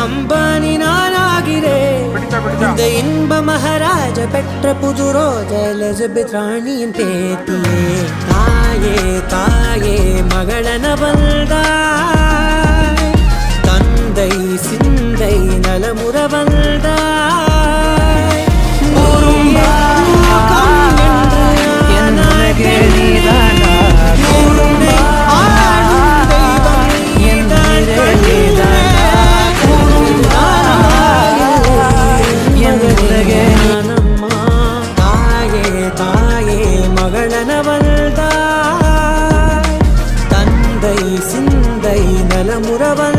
அம்பானி நானாகிறேன். இந்த இன்ப மகாராஜ பெற்ற புது ரோஜ எலிசபெத் ராணியின் பேத்தியே. தாயே தாயே மகளன வந்தாய், தந்தை சிந்தை நலமுற வந்தாய். தாயே தாயே மகளன வந்தாய், தந்தை சிந்தை நலமுற வந்தாய்.